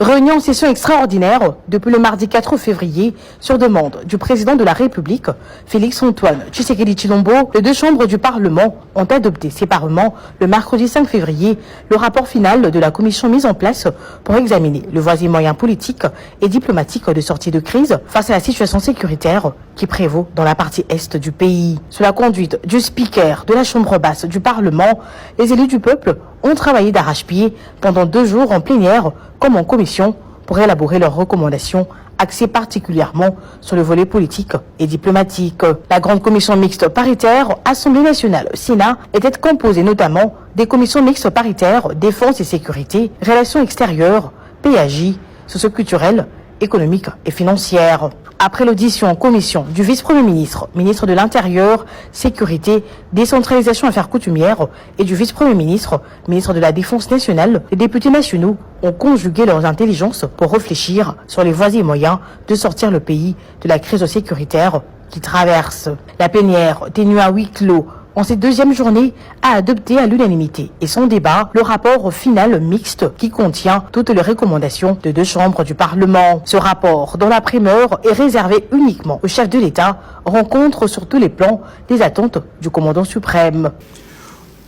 Réunion en session extraordinaire depuis le mardi 4 février sur demande du président de la République, Félix-Antoine Tshisekedi Tshilombo. Les deux chambres du Parlement ont adopté séparément le mercredi 5 février le rapport final de la commission mise en place pour examiner le voisin moyen politique et diplomatique de sortie de crise face à la situation sécuritaire qui prévaut dans la partie est du pays. Sous la conduite du speaker de la chambre basse du Parlement, les élus du peuple ont travaillé d'arrache-pied pendant 2 jours en plénière comme en commission pour élaborer leurs recommandations axées particulièrement sur le volet politique et diplomatique. La grande commission mixte paritaire Assemblée nationale Sénat était composée notamment des commissions mixtes paritaires Défense et sécurité, Relations extérieures, PAJ, socio-culturelle, économique et financière. Après l'audition en commission du vice-premier ministre, ministre de l'Intérieur, Sécurité, Décentralisation Affaires coutumières et du vice-premier ministre, ministre de la Défense nationale, les députés nationaux ont conjugué leurs intelligences pour réfléchir sur les voies et moyens de sortir le pays de la crise sécuritaire qui traverse. La plénière, tenue à huis clos, en cette deuxième journée, a adopté à l'unanimité et sans débat le rapport final mixte qui contient toutes les recommandations de 2 chambres du Parlement. Ce rapport, dont la primeur est réservée uniquement au chef de l'État, rencontre sur tous les plans les attentes du commandant suprême.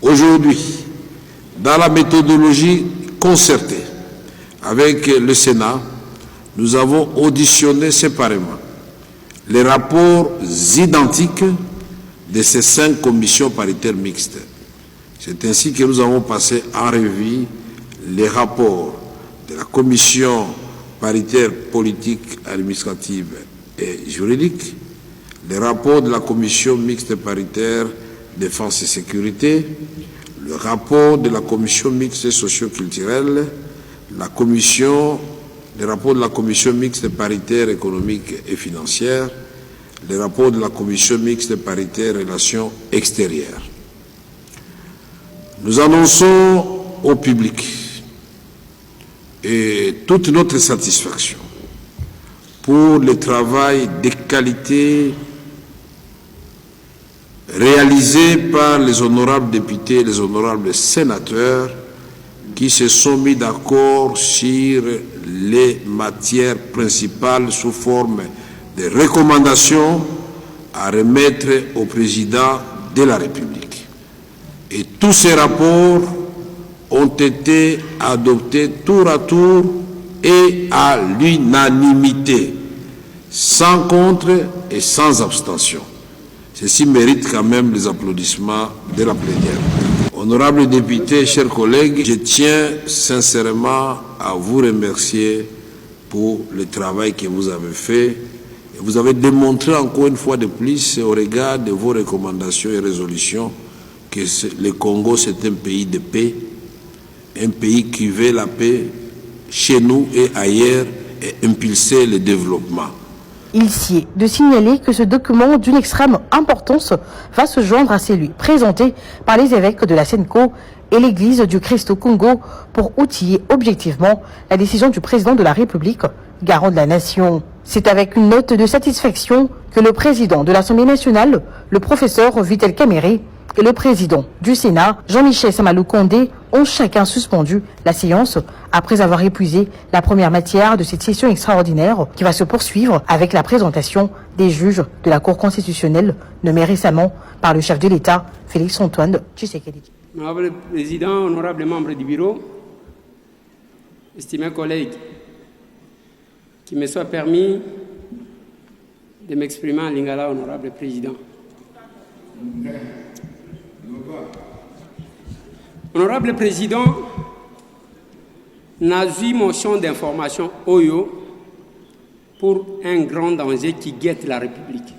Aujourd'hui, dans la méthodologie concertée avec le Sénat, nous avons auditionné séparément les rapports identiques de ces 5 commissions paritaires mixtes. C'est ainsi que nous avons passé en revue les rapports de la commission paritaire politique, administrative et juridique, les rapports de la commission mixte paritaire défense et sécurité, le rapport de la commission mixte socio-culturelle, les rapports de la commission mixte paritaire économique et financière, les rapports de la commission mixte paritaire relations extérieures. Nous annonçons au public et toute notre satisfaction pour le travail de qualité réalisé par les honorables députés et les honorables sénateurs qui se sont mis d'accord sur les matières principales sous forme des recommandations à remettre au président de la République. Et tous ces rapports ont été adoptés tour à tour et à l'unanimité, sans contre et sans abstention. Ceci mérite quand même les applaudissements de la plénière. Honorables députés, chers collègues, je tiens sincèrement à vous remercier pour le travail que vous avez fait. Vous avez démontré encore une fois de plus, au regard de vos recommandations et résolutions, que le Congo, c'est un pays de paix, un pays qui veut la paix chez nous et ailleurs et impulser le développement. Il s'y est de signaler que ce document d'une extrême importance va se joindre à celui présenté par les évêques de la Senko et l'Église du Christ au Congo pour outiller objectivement la décision du président de la République, garant de la nation. C'est avec une note de satisfaction que le président de l'Assemblée nationale, le professeur Vital Kamerhe, et le président du Sénat, Jean-Michel Samalou Condé, ont chacun suspendu la séance après avoir épuisé la première matière de cette session extraordinaire qui va se poursuivre avec la présentation des juges de la Cour constitutionnelle nommés récemment par le chef de l'État, Félix-Antoine Tshisekedi. Honorable Président, honorables membres du Bureau, estimés collègues, qu'il me soit permis de m'exprimer en lingala, honorable Président. Honorable Président, nazui motion d'information OYO pour un grand danger qui guette la République.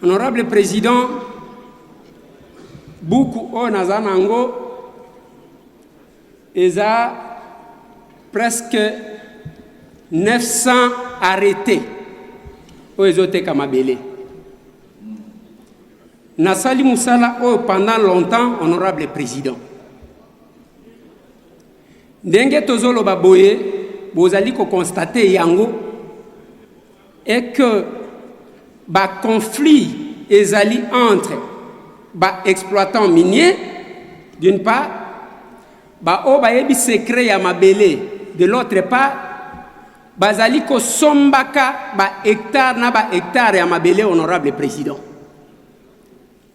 Honorable Président, beaucoup au Nazanango, eza presque 900 arrêtés au Ezote Kamabele. Nasali Moussala pendant longtemps, honorable président. Ndenge tozolo baboye, bozali ko constater yango et que ba conflit ezali entre ba exploitants miniers d'une part ba o ba yebi secret ya mabele de l'autre part bazali ko sombaka ba hectare na ba hectare ya mabele honorable président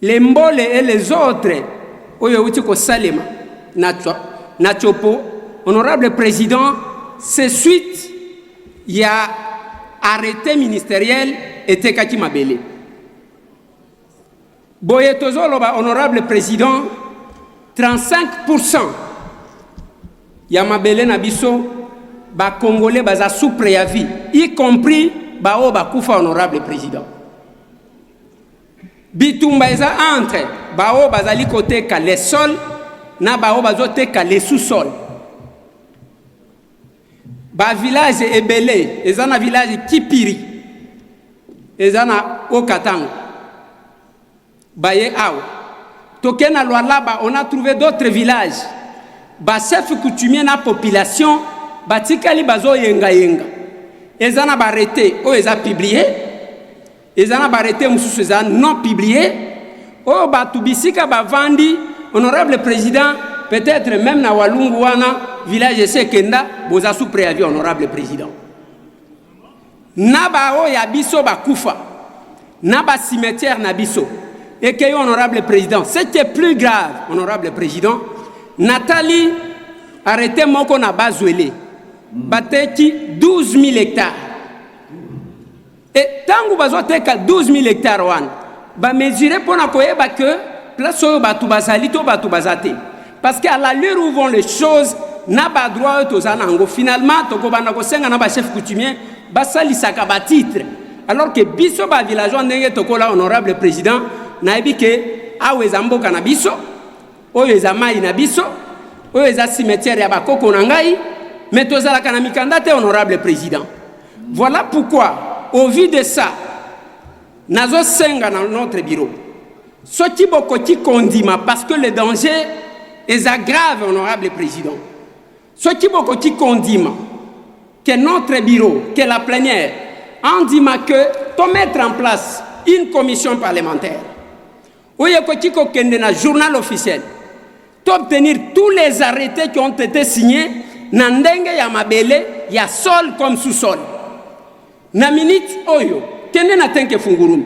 les mbole et les autres oyo uti ko salema na chopo honorable président c'est suite ya arrêté ministériel et kaki mabele boye tozolo ba honorable président 35% ya mabele na biso ba congolais baza sous préavis y compris ba o ba kufa honorable président bitumba eza entre ba o bazali côté ka les sols na ba o bazote ka les sous-sol ba village ebele eza na village Kipiri eza na Okatanga baye awa toke na Lualaba on a trouvé d'autres villages ba chef coutumier na population batikali bazo yenga eza na barrêté o eza publié eza na barrêté mususu eza non publié o batu bisika bavandi honorable président peut-être même na Walungu wana village Sekenda boza sous préavis honorable président na ba o ya biso bakufa na ba cimetière na biso et que honorable président c'était plus grave honorable président Nathalie arrêté moko na bazwele bateki 12 000 hectares et tangu bazoteka 12 000 hectares wan ba mesurer pour na koyeba que place oyo batu bazali to batu bazate parce que à l'allure où vont les choses na ba droit to zanango finalement to ko bana ko senga na ba chef coutumier basali saka ba titre alors que biso ba villageois ndenge to ko la honorable président na ebike aweza mboka na biso oyo eza mai na biso oyo eza cimetière ya bakoko na ngai mais tozalaka na mikanda te honorable président voilà pourquoi au vu de ça nazo senga dans notre bureau soki bokoti kondima parce que le danger est grave honorable président soki bokoti kondima que notre bureau que la plénière en dima que to mettre en place une commission parlementaire oyo koti ko kende na journal officiel d'obtenir tous les arrêtés qui ont été signés na ndenge ya mabele ya sol comme sous-sol na minute oyo kende na tenke fungurumi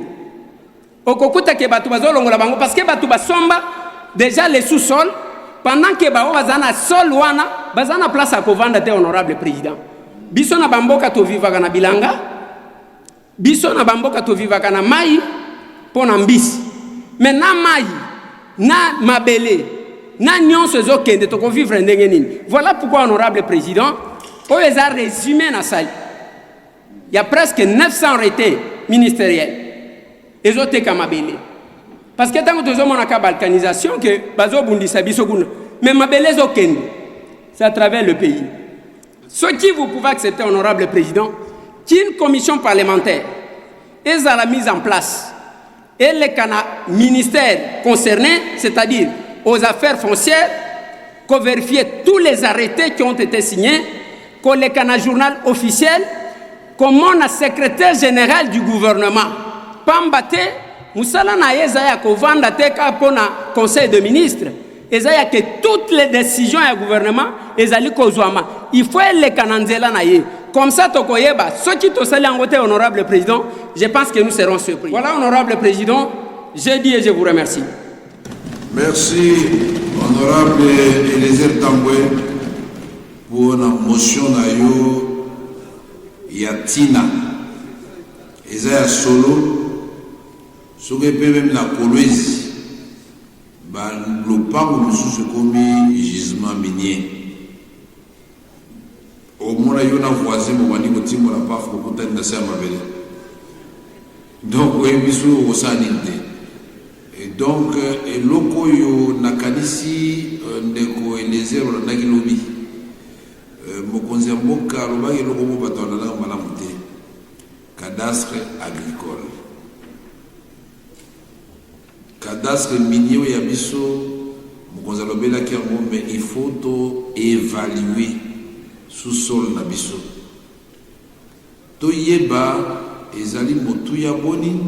okokuta ke batu bazolongola bango parce que batu basomba déjà les sous-sol pendant que bao bazana sol wana bazana place à kovanda te honorable président biso na bamboka to vivaka na bilanga biso na bamboka to vivaka na mai pona mbisi mais na mai na mabele na nyonso ezokende to ko vivre ndenge nini voilà pourquoi honorable président oyo eza résumé na sali il y a presque 900 arrêtés ministériels ezoteka mabele parce que tango tozomona ka balkanisation que bazobundisa biso kuna mais mabele ezokende c'est à travers le pays ce qui vous pouvez accepter honorable président qu'une commission parlementaire est à la mise en place et les ministères concernés c'est-à-dire aux affaires foncières, qu'on vérifie tous les arrêtés qui ont été signés, qu'on les canne journal officiel, comme on a secrétaire général du gouvernement. Pambate, Moussala na Ezaya Kovanda Teka pour le conseil de ministres, Ezaya que toutes les décisions du gouvernement, Ezali Kozouama. Il faut les cananzela naye. Comme ça, Tokoyeba, ceux qui te saluent en côté, honorable président, je pense que nous serons surpris. Voilà, honorable président, je dis et je vous remercie. Merci, honorable Eliezer Tambwe, pour la motion nayo Yatina. Ezaya solo, ce que peut même la Kolwezi, le parc où nous commis gisement minier. Au moins, il y a un voisin qui m'a dit que tu n'as pas fait beaucoup de ça. Donc, oui, bisous au sanité. Et donc, loko yo nakanisi ndeko Eliezer na kilobi mokonzi mboka lobaki loko mo batona na malamu te cadastre agricole cadastre minier ya biso mokonzi lobela ki yango mais il faut to évaluer sous-sol na biso to yeba ezali motu ya boni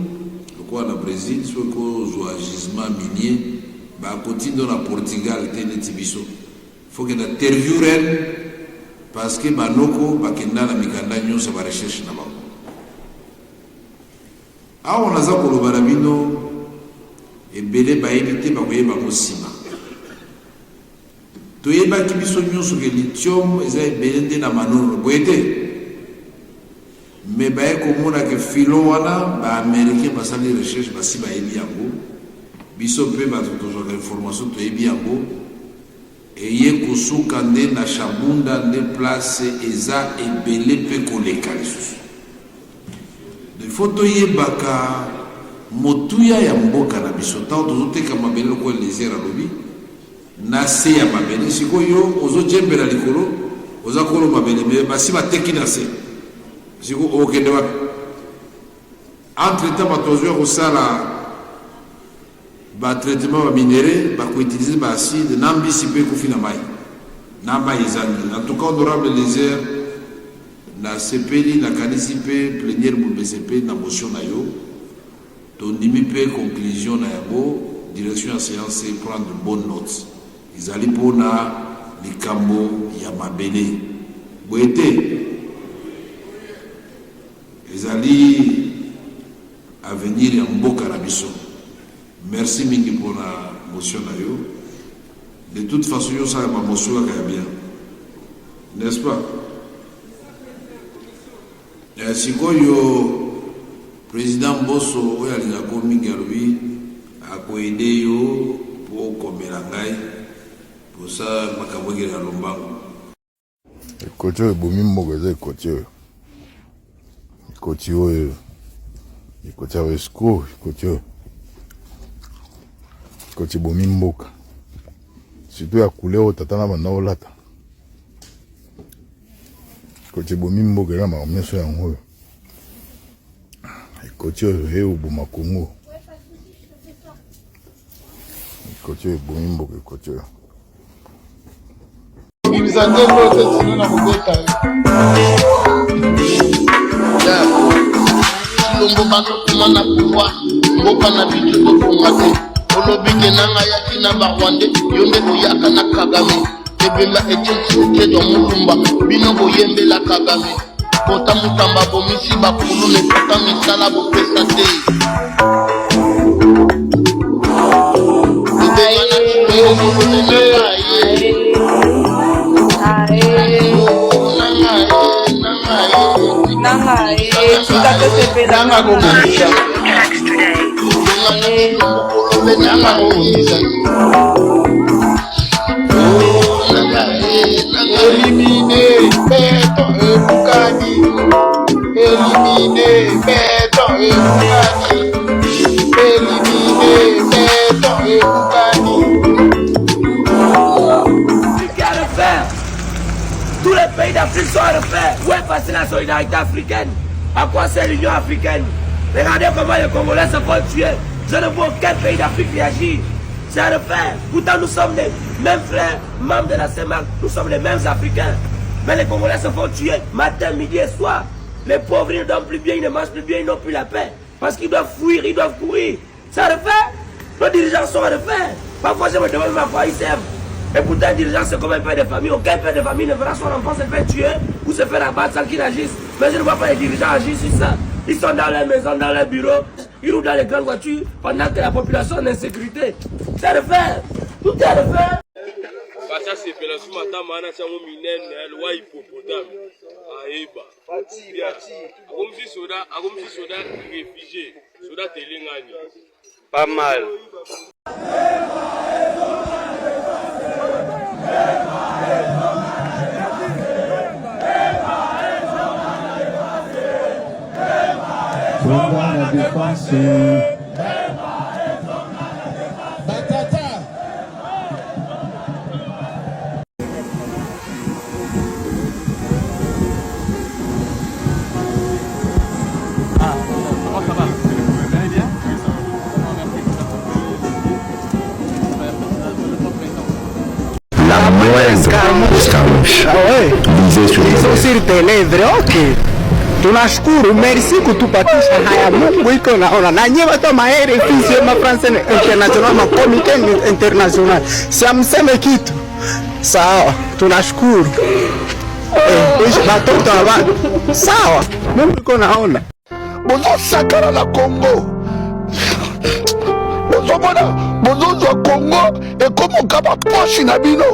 quoi na Brésil soit que gisement minier ba continue dans la Portugal tenetibiso faut que interviewer parce que banoko bakenda na mikanda nyonso ba recherche na bango. Awa on a za koloba na bino ebele bayebi te bakoyeba mosima. Toyebaki biso nyonso ke lithium eza ebele nde na manono boye te. Mais baye komona ke filon wana baaméricain basali recherche basi bayebi yango biso mpe bato tozwaka information toyebi yango eye kosuka nde na Shabunda nde place eza ebele mpe koleka lisusu. Il faut toyebaka motuya ya mboka na biso ntango tozoteka mabele lokola lézere alobi na se ya mabele sikoyo ozojembela likolo oza kolo mabele me basi bateki na se siko okende wapi entre temps batozwa kosala traitement ba minéraux bakoutiliser ba acide na mbisi mpe kufina mai na mai ezangi. En tout cas honorable lézere na sepeli na kanisi mpe plénière BCP na motion na yo tondimi mpe conclusion na yango direction ya séance prendre bonne note izali mpona likambo ya mabele boye te ezali avenir ya mboka na biso. Merci mingi mpona motion na yo. De toute façon yo sala ma motion kaka bien, n'est-ce pas? Sikoyo président Bosso oyo alingako mingi alobi akoede yo po komela ngai posa makambo ekele ya lombango. Ekoti oyo ebomi mboka eza ekoti oyo ekoti ya escroc ekoti oyo ekoti ebomi mboka surtout ya couleur oyo tata na banda olata ekoti ebomi mboka eza makambo nyonso yango oyo ekoti oyo eyoboma Congo ekoti oyo ebomi mboka ekoti oyo Longo banokuma na pouvoir mboka na bitu tokonga te olobike nanga yaki na barwande yo nde oyaka na Kagame ebemba etinsike do mulumba bino boyembela Kagame kota mutamba bomisi bakulu ne kota misala bopesa te ebemana Éliminer Béton et Boukani. Éliminer Béton et Boukani. Éliminer Béton et Boukani. Qu'est-ce qu'il y a à faire? Tous les pays d'Afrique sont à refaire. Où est passée la solidarité africaine? À quoi sert l'Union africaine? Regardez comment les Congolais se font tuer. Je ne vois aucun pays d'Afrique réagir. C'est à refaire. Pourtant nous sommes les mêmes frères, membres de la CEMAC. Nous sommes les mêmes Africains. Mais les Congolais se font tuer matin, midi et soir. Les pauvres, ils ne dorment plus bien, ils ne mangent plus bien, ils n'ont plus la paix. Parce qu'ils doivent fuir, ils doivent courir. C'est à refaire. Nos dirigeants sont à refaire. Parfois je me demande à quoi ils servent. Et pourtant, un dirigeant, c'est comme un père de famille. Aucun père de famille ne verra son enfant se faire tuer ou se faire abattre sans qu'il agisse. Mais je ne vois pas les dirigeants agir sur ça. Ils sont dans les maisons, dans les bureaux, ils roulent dans les grandes voitures pendant que la population est en insécurité. C'est à refaire. Tout est à refaire. Pas mal. La défense. Batata. La moindre escarmouche visée sur tes lèvres, ok. Tunashukuru, merci kutupatisha haya. Mungu iko naona na nyewe watu maere fisi ma France international ma comité international. Si amseme kitu Sawa, tunashukuru. Watoto wa sawa, mimi niko naona bozosakana na Congo, bozomona bozozwa Congo ekomoka baposhi na bino,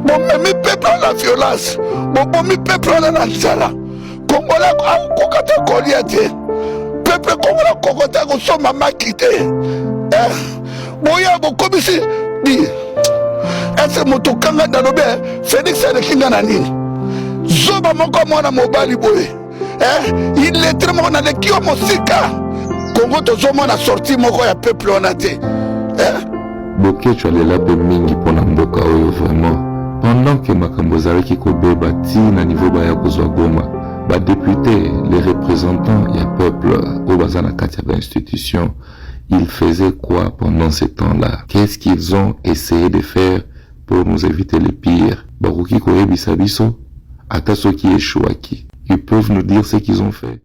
bomemi peuple na violence, bobomi peuple na nzala. Kongola akoka te kolia te, peuple kongola koko te kosomba maki te, boya bokomisi di ese moto kanga nalobi Félix alekinga na nini zoba moko mwana mobali boye iletre moko naleki yo mosika Kongo tozomona sorti moko ya peuple wana te Bokecho alela pe mingi pona mboka oyo vraiment pendant que makambo ezalaki kobeba ti na niveau baya kozwa Goma badéputé les représentants ya peuple oyo baza na kati ya institution ils faisaient quoi pendant ce temps-là? Qu'est-ce qu'ils ont essayé de faire pour nous éviter le pire? Baroki koyebisa biso ata soki échouaki. Ils peuvent nous dire ce qu'ils ont fait.